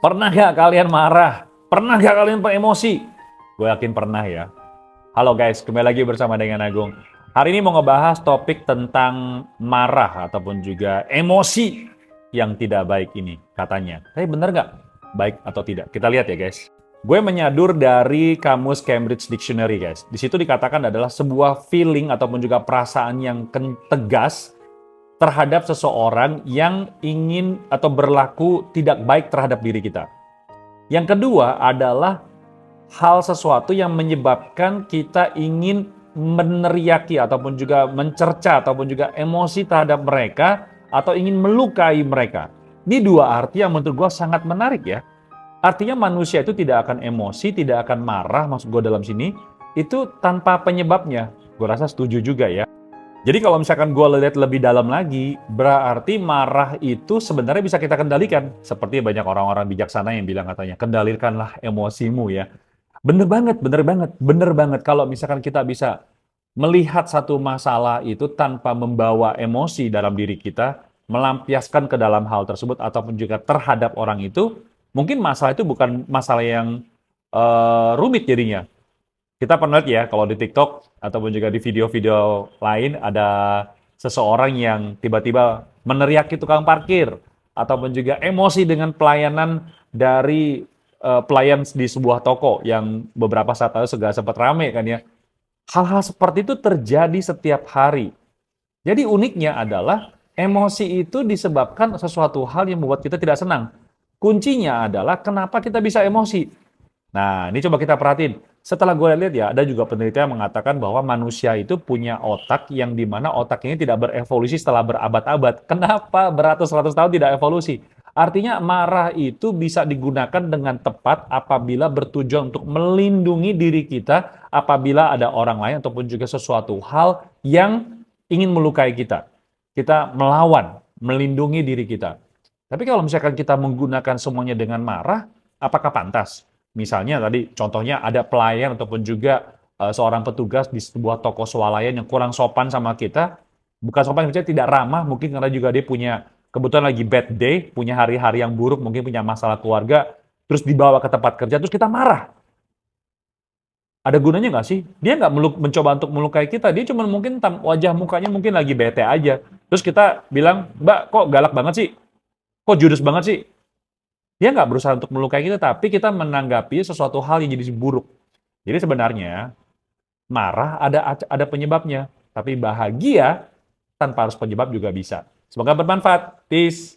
Pernah gak kalian marah? Pernah gak kalian emosi? Gue yakin pernah ya. Halo guys, kembali lagi bersama dengan Agung. Hari ini mau ngebahas topik tentang marah ataupun juga emosi yang tidak baik ini katanya. Tapi bener nggak? Baik atau tidak? Kita lihat ya guys. Gue menyadur dari kamus Cambridge Dictionary guys. Di situ dikatakan adalah sebuah feeling ataupun juga perasaan yang tegas terhadap seseorang yang ingin atau berlaku tidak baik terhadap diri kita. Yang kedua adalah hal sesuatu yang menyebabkan kita ingin meneriaki ataupun juga mencerca ataupun juga emosi terhadap mereka atau ingin melukai mereka. Ini dua arti yang menurut gue sangat menarik ya. Artinya manusia itu tidak akan emosi, tidak akan marah, maksud gue dalam sini, itu tanpa penyebabnya. Gue rasa setuju juga ya. Jadi kalau misalkan gue lihat lebih dalam lagi, berarti marah itu sebenarnya bisa kita kendalikan. Seperti banyak orang-orang bijaksana yang bilang katanya, kendalikanlah emosimu ya. Bener banget, bener banget, bener banget. Kalau misalkan kita bisa melihat satu masalah itu tanpa membawa emosi dalam diri kita, melampiaskan ke dalam hal tersebut ataupun juga terhadap orang itu, mungkin masalah itu bukan masalah yang rumit jadinya. Kita pernah lihat ya, kalau di TikTok ataupun juga di video-video lain ada seseorang yang tiba-tiba meneriaki tukang parkir ataupun juga emosi dengan pelayanan dari pelayan di sebuah toko yang beberapa saat lalu juga sempat rame kan ya. Hal-hal seperti itu terjadi setiap hari. Jadi uniknya adalah emosi itu disebabkan sesuatu hal yang membuat kita tidak senang. Kuncinya adalah kenapa kita bisa emosi. Nah, ini coba kita perhatiin. Setelah gue lihat ya, ada juga penelitian yang mengatakan bahwa manusia itu punya otak yang dimana otak ini tidak berevolusi setelah berabad-abad. Kenapa beratus-ratus tahun tidak evolusi? Artinya marah itu bisa digunakan dengan tepat apabila bertujuan untuk melindungi diri kita apabila ada orang lain ataupun juga sesuatu hal yang ingin melukai kita. Kita melawan, melindungi diri kita. Tapi kalau misalkan kita menggunakan semuanya dengan marah, apakah pantas? Misalnya tadi contohnya ada pelayan ataupun juga seorang petugas di sebuah toko swalayan yang kurang sopan sama kita, bukan sopan maksudnya tidak ramah, mungkin karena juga dia punya kebetulan lagi bad day, punya hari-hari yang buruk, mungkin punya masalah keluarga, terus dibawa ke tempat kerja, terus kita marah. Ada gunanya nggak sih? Dia nggak mencoba untuk melukai kita, dia cuma mungkin wajah mukanya mungkin lagi bete aja. Terus kita bilang, Mbak, kok galak banget sih? Kok judes banget sih? Dia nggak berusaha untuk melukai kita, tapi kita menanggapi sesuatu hal yang jadi buruk. Jadi sebenarnya marah ada penyebabnya, tapi bahagia tanpa harus penyebab juga bisa. Semoga bermanfaat. Peace.